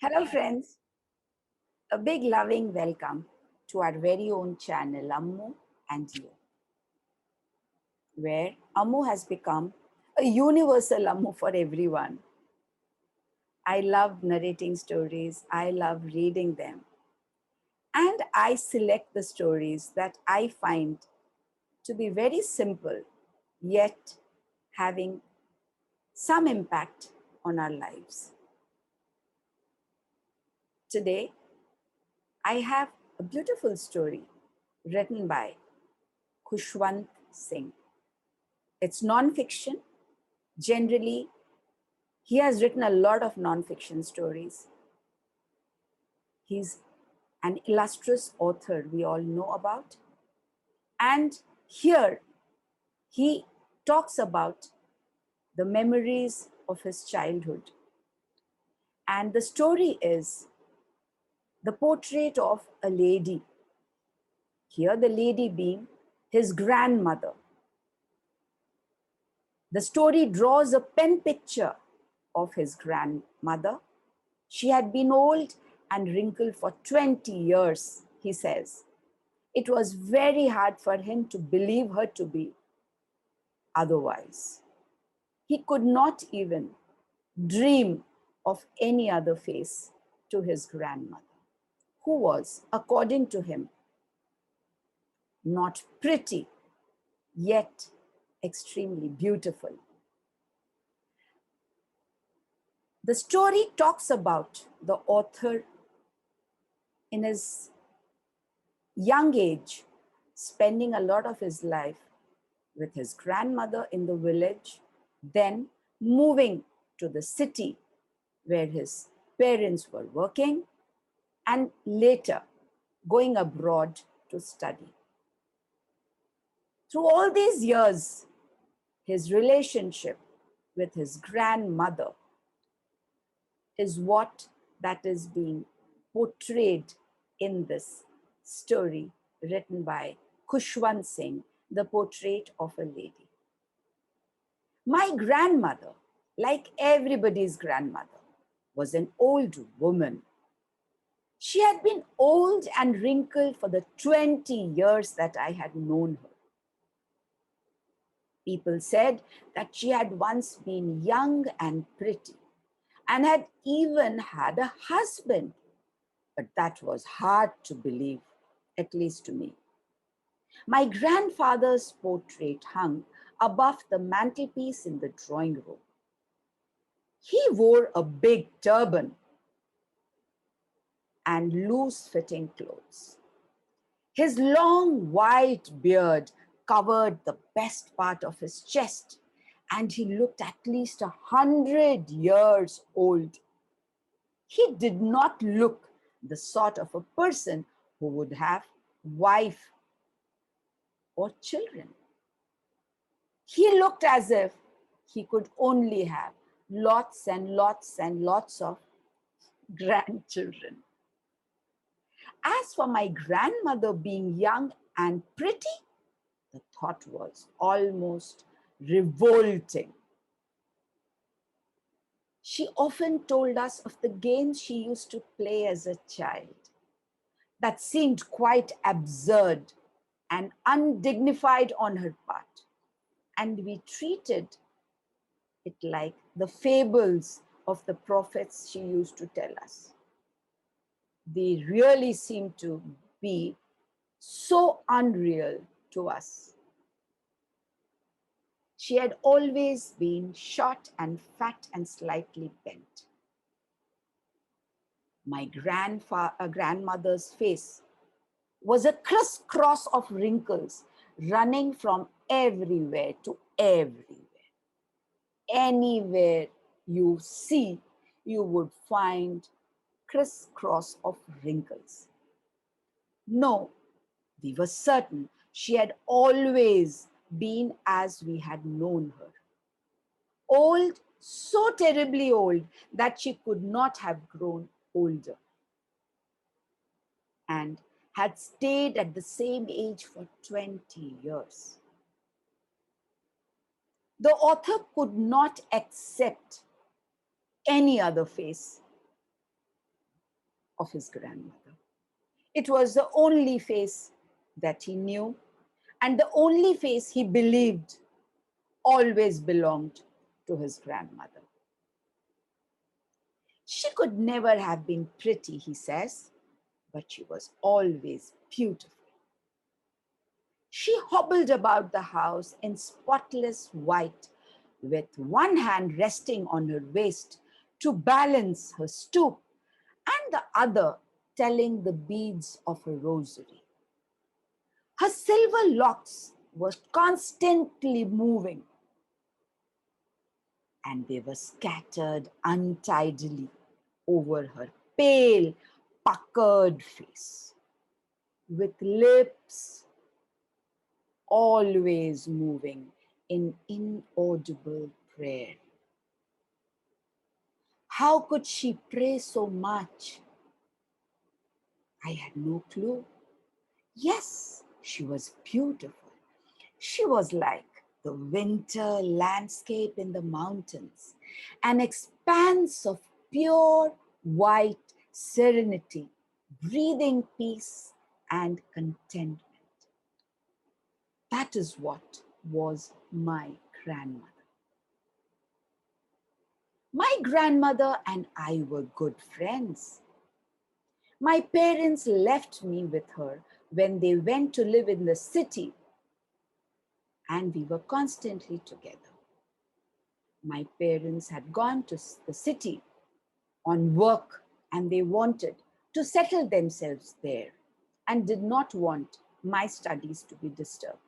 Hello, friends. A big loving welcome to our very own channel, Ammu&You, where Ammu has become a universal Ammu for everyone. I love narrating stories, I love reading them, and I select the stories that I find to be very simple, yet having some impact on our lives. Today, I have a beautiful story written by Khushwant Singh. It's non-fiction. Generally, he has written a lot of non-fiction stories. He's an illustrious author we all know about. And here, he talks about the memories of his childhood. And the story is the portrait of a lady. Here, the lady being his grandmother. The story draws a pen picture of his grandmother. She had been old and wrinkled for 20 years, he says. It was very hard for him to believe her to be otherwise. He could not even dream of any other face to his grandmother, who was, according to him, not pretty, yet extremely beautiful. The story talks about the author in his young age, spending a lot of his life with his grandmother in the village, then moving to the city where his parents were working, and later going abroad to study. Through all these years, his relationship with his grandmother is what that is being portrayed in this story written by Khushwant Singh, The Portrait of a Lady. My grandmother, like everybody's grandmother, was an old woman. She had been old and wrinkled for the 20 years that I had known her. People said that she had once been young and pretty and had even had a husband, but that was hard to believe, at least to me. My grandfather's portrait hung above the mantelpiece in the drawing room. He wore a big turban and loose-fitting clothes. His long white beard covered the best part of his chest, and he looked at least 100 years old. He did not look the sort of a person who would have wife or children. He looked as if he could only have lots and lots and lots of grandchildren. As for my grandmother being young and pretty, the thought was almost revolting. She often told us of the games she used to play as a child that seemed quite absurd and undignified on her part. And we treated it like the fables of the prophets she used to tell us. They really seemed to be so unreal to us. She had always been short and fat and slightly bent. My grandmother's face was a crisscross of wrinkles running from everywhere to everywhere. Anywhere you see, you would find crisscross of wrinkles. No, we were certain she had always been as we had known her. Old, so terribly old that she could not have grown older, and had stayed at the same age for 20 years. The author could not accept any other face. of his grandmother. It was the only face that he knew, and the only face he believed always belonged to his grandmother. She could never have been pretty, he says, but she was always beautiful. She hobbled about the house in spotless white, with one hand resting on her waist to balance her stoop, and the other telling the beads of her rosary. Her silver locks were constantly moving, and they were scattered untidily over her pale, puckered face, with lips always moving in inaudible prayer. How could she pray so much? I had no clue. Yes, she was beautiful. She was like the winter landscape in the mountains, an expanse of pure white serenity, breathing peace and contentment. That is what was my grandmother. My grandmother and I were good friends. My parents left me with her when they went to live in the city, and we were constantly together. My parents had gone to the city on work, and they wanted to settle themselves there and did not want my studies to be disturbed.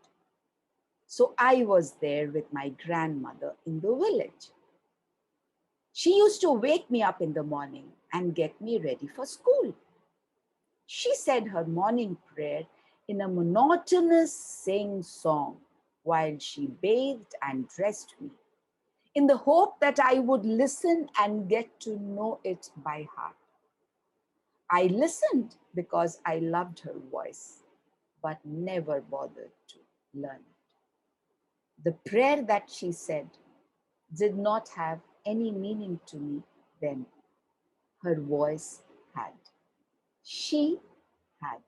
So I was there with my grandmother in the village. She used to wake me up in the morning and get me ready for school. She said her morning prayer in a monotonous sing-song while she bathed and dressed me, in the hope that I would listen and get to know it by heart. I listened because I loved her voice, but never bothered to learn it. The prayer that she said did not have any meaning to me then. Her voice had. She had.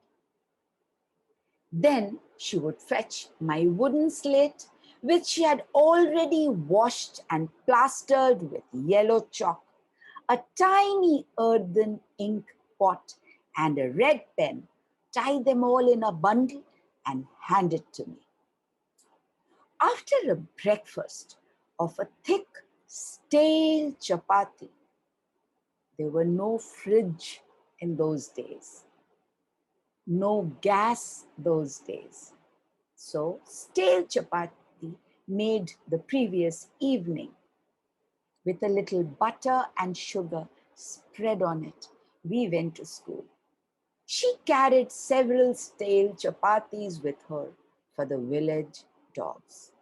Then she would fetch my wooden slate, which she had already washed and plastered with yellow chalk, a tiny earthen ink pot, and a red pen, tie them all in a bundle, and hand it to me. After a breakfast of a thick, stale chapatti, there were no fridge in those days, no gas those days. So stale chapatti made the previous evening with a little butter and sugar spread on it, we went to school. She carried several stale chapattis with her for the village dogs.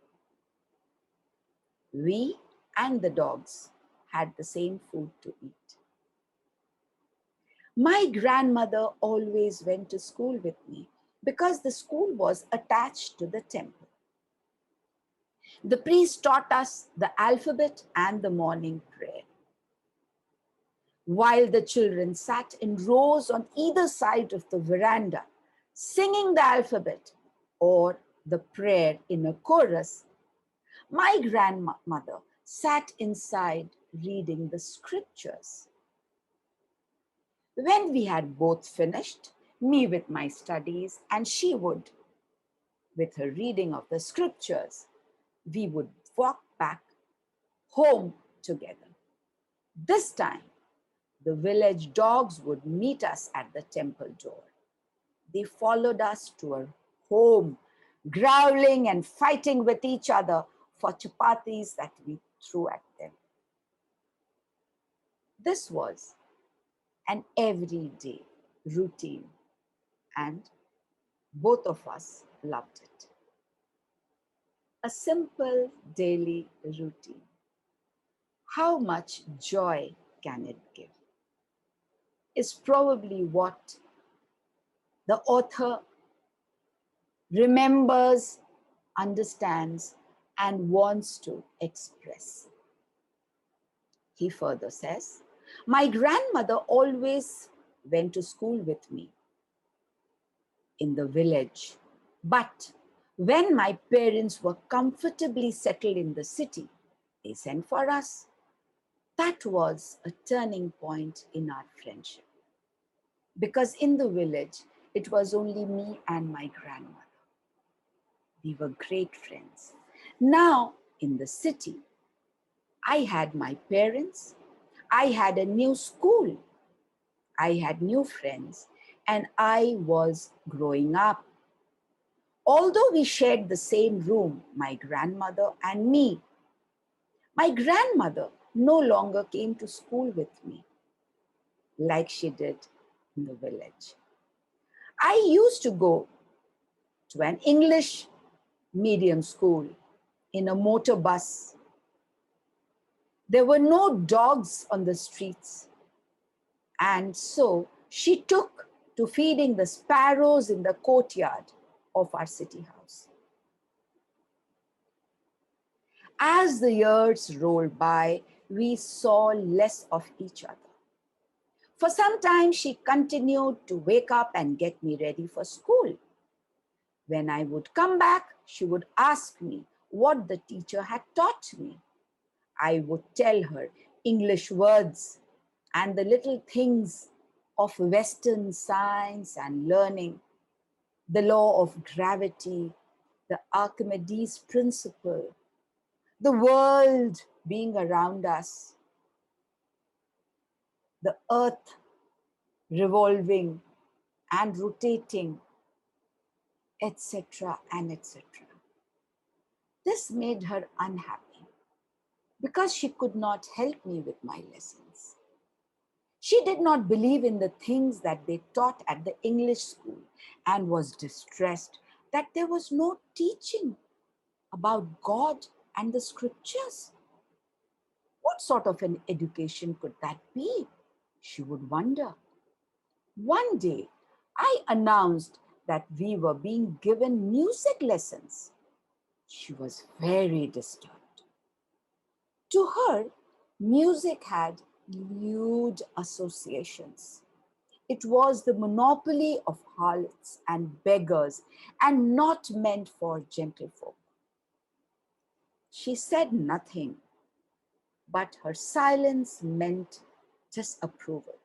We and the dogs had the same food to eat. My grandmother always went to school with me because the school was attached to the temple. The priest taught us the alphabet and the morning prayer. While the children sat in rows on either side of the veranda, singing the alphabet or the prayer in a chorus, my grandmother sat inside reading the scriptures. When we had both finished, me with my studies and she would with her reading of the scriptures, we would walk back home together. This time, the village dogs would meet us at the temple door. They followed us to our home, growling and fighting with each other for chapattis that we threw at them. This was an everyday routine, and both of us loved it. A simple daily routine. How much joy can it give? Is probably what the author remembers, understands, and wants to express. He further says, my grandmother always went to school with me in the village. But when my parents were comfortably settled in the city, they sent for us. That was a turning point in our friendship. Because in the village, it was only me and my grandmother. We were great friends. Now, in the city, I had my parents, I had a new school, I had new friends, and I was growing up. Although we shared the same room, my grandmother and me, my grandmother no longer came to school with me like she did in the village. I used to go to an English medium school in a motor bus. There were no dogs on the streets. And so she took to feeding the sparrows in the courtyard of our city house. As the years rolled by, we saw less of each other. For some time, she continued to wake up and get me ready for school. When I would come back, she would ask me what the teacher had taught me. I would tell her English words and the little things of Western science and learning, the law of gravity, the Archimedes principle, the world being around us, the earth revolving and rotating, etc. and etc. This made her unhappy because she could not help me with my lessons. She did not believe in the things that they taught at the English school and was distressed that there was no teaching about God and the scriptures. What sort of an education could that be? She would wonder. One day, I announced that we were being given music lessons. She was very disturbed. To her, music had lewd associations. It was the monopoly of harlots and beggars and not meant for gentlefolk. She said nothing, but her silence meant disapproval.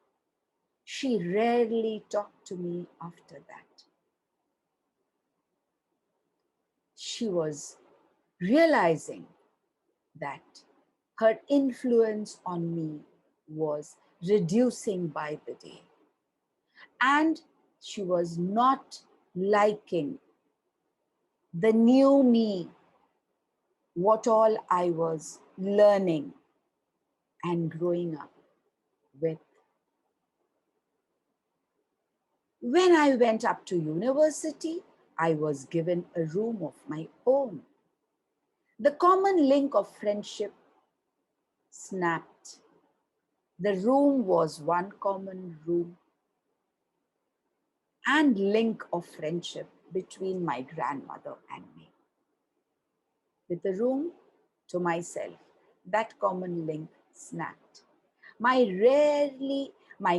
She rarely talked to me after that. She was realizing that her influence on me was reducing by the day. And she was not liking the new me, what all I was learning and growing up with. When I went up to university, I was given a room of my own. The common link of friendship snapped. The room was one common room and link of friendship between my grandmother and me. With the room to myself, that common link snapped. My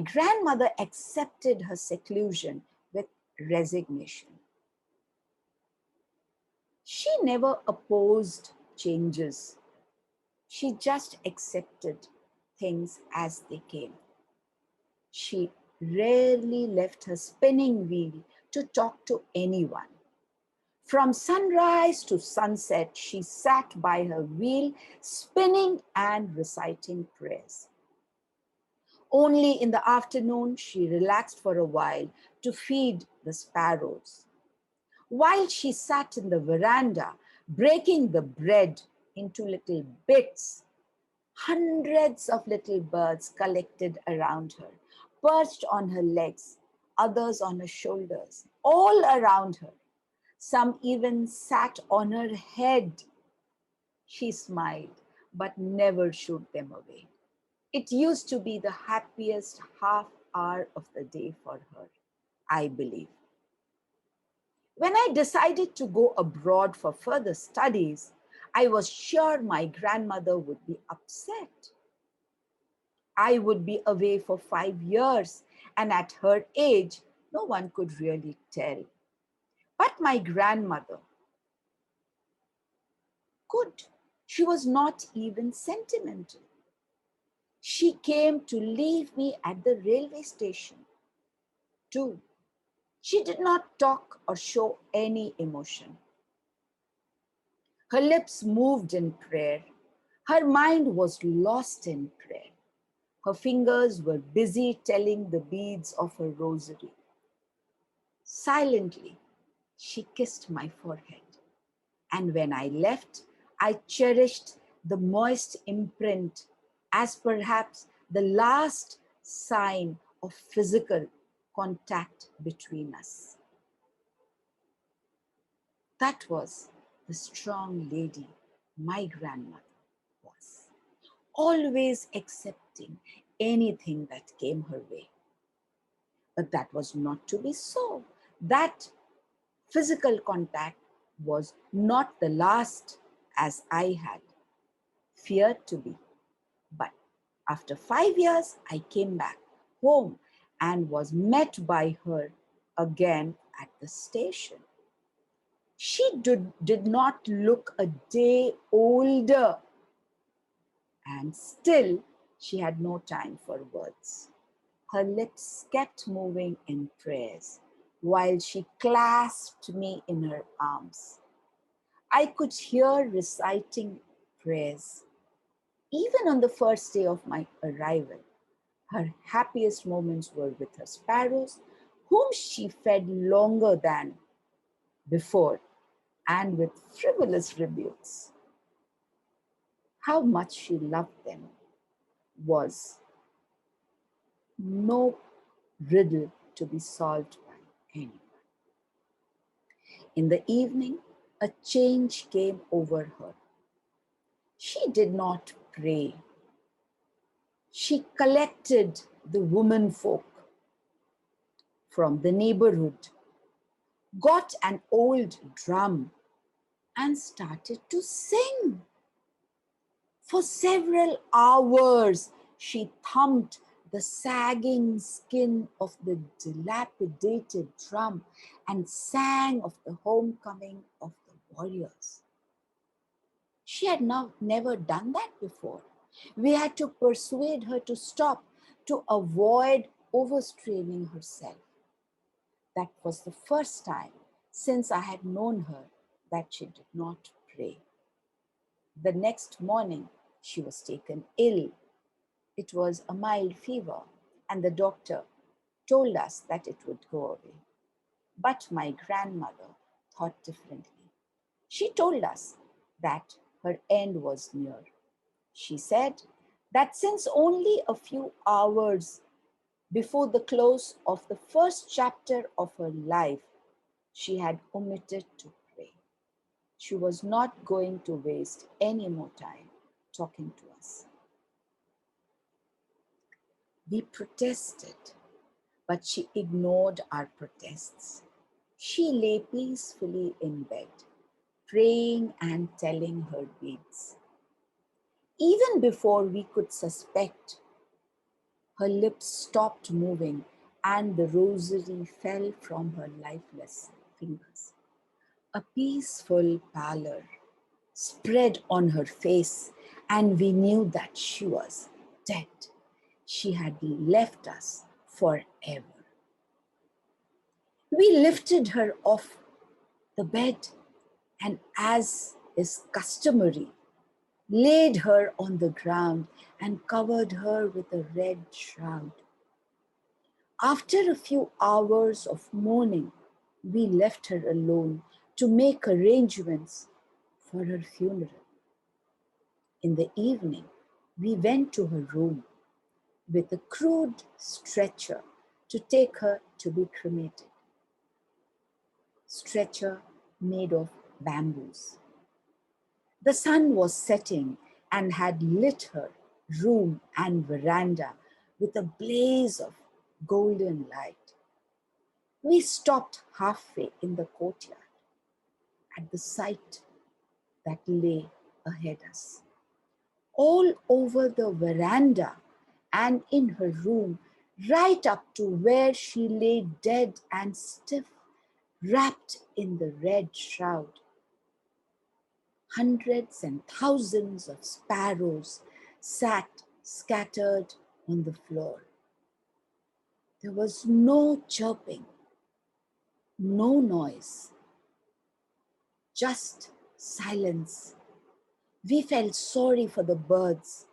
grandmother accepted her seclusion with resignation. She never opposed changes. She just accepted things as they came. She rarely left her spinning wheel to talk to anyone. From sunrise to sunset, she sat by her wheel, spinning and reciting prayers. Only in the afternoon, she relaxed for a while to feed the sparrows. While she sat in the veranda, breaking the bread into little bits, hundreds of little birds collected around her, perched on her legs, others on her shoulders, all around her. Some even sat on her head. She smiled, but never shooed them away. It used to be the happiest half hour of the day for her, I believe. When I decided to go abroad for further studies, I was sure my grandmother would be upset. I would be away for 5 years, and at her age, no one could really tell. But my grandmother could. She was not even sentimental. She came to leave me at the railway station, too. She did not talk or show any emotion. Her lips moved in prayer. Her mind was lost in prayer. Her fingers were busy telling the beads of her rosary. Silently, she kissed my forehead. And when I left, I cherished the moist imprint as perhaps the last sign of physical contact between us. That was the strong lady my grandmother was, always accepting anything that came her way. But that was not to be so. That physical contact was not the last as I had feared to be. But after 5 years, I came back home and was met by her again at the station. She did not look a day older, and still she had no time for words. Her lips kept moving in prayers while she clasped me in her arms. I could hear reciting prayers. Even on the first day of my arrival, her happiest moments were with her sparrows, whom she fed longer than before and with frivolous rebukes. How much she loved them was no riddle to be solved by anyone. In the evening, a change came over her. She did not pray. She collected the women folk from the neighborhood, got an old drum, and started to sing. For several hours, she thumped the sagging skin of the dilapidated drum and sang of the homecoming of the warriors. She had never done that before. We had to persuade her to stop to avoid overstraining herself. That was the first time since I had known her that she did not pray. The next morning, she was taken ill. It was a mild fever, and the doctor told us that it would go away. But my grandmother thought differently. She told us that her end was near. She said that since only a few hours before the close of the first chapter of her life, she had omitted to pray. She was not going to waste any more time talking to us. We protested, but she ignored our protests. She lay peacefully in bed, praying and telling her beads. Even before we could suspect, her lips stopped moving and the rosary fell from her lifeless fingers. A peaceful pallor spread on her face, and we knew that she was dead. She had left us forever. We lifted her off the bed and, as is customary, laid her on the ground and covered her with a red shroud. After a few hours of mourning, we left her alone to make arrangements for her funeral. In the evening, we went to her room with a crude stretcher to take her to be cremated. Stretcher made of bamboos. The sun was setting and had lit her room and veranda with a blaze of golden light. We stopped halfway in the courtyard at the sight that lay ahead us. All over the veranda, and in her room, right up to where she lay dead and stiff, wrapped in the red shroud. Hundreds and thousands of sparrows sat scattered on the floor. There was no chirping, no noise, just silence. We felt sorry for the birds,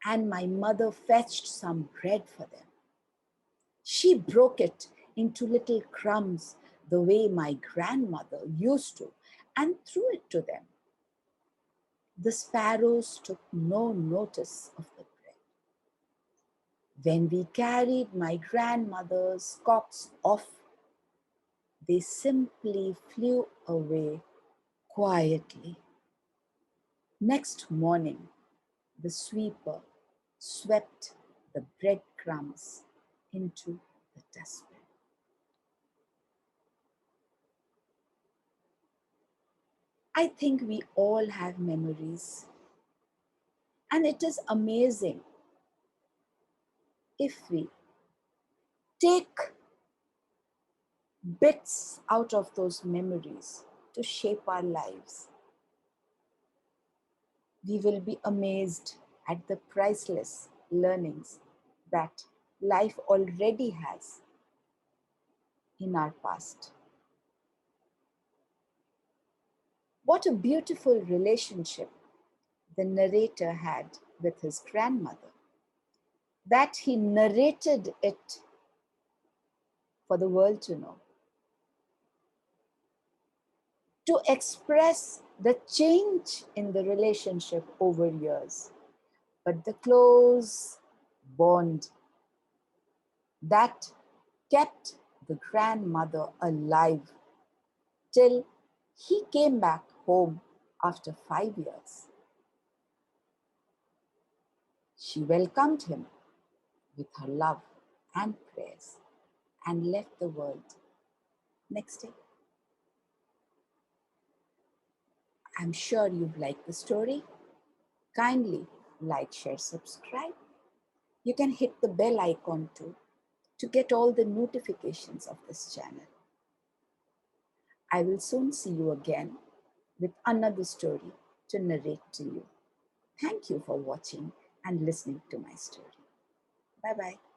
and my mother fetched some bread for them. She broke it into little crumbs the way my grandmother used to and threw it to them. The sparrows took no notice of the bread. When we carried my grandmother's cocks off, they simply flew away quietly. Next morning, the sweeper swept the breadcrumbs into the dustbin. I think we all have memories, and it is amazing if we take bits out of those memories to shape our lives. We will be amazed at the priceless learnings that life already has in our past. What a beautiful relationship the narrator had with his grandmother, that he narrated it for the world to know, to express the change in the relationship over years, but the close bond that kept the grandmother alive till he came back home after 5 years. She welcomed him with her love and prayers and left the world next day. I'm sure you've liked the story. Kindly like, share, subscribe. You can hit the bell icon too to get all the notifications of this channel. I will soon see you again with another story to narrate to you. Thank you for watching and listening to my story. Bye-bye.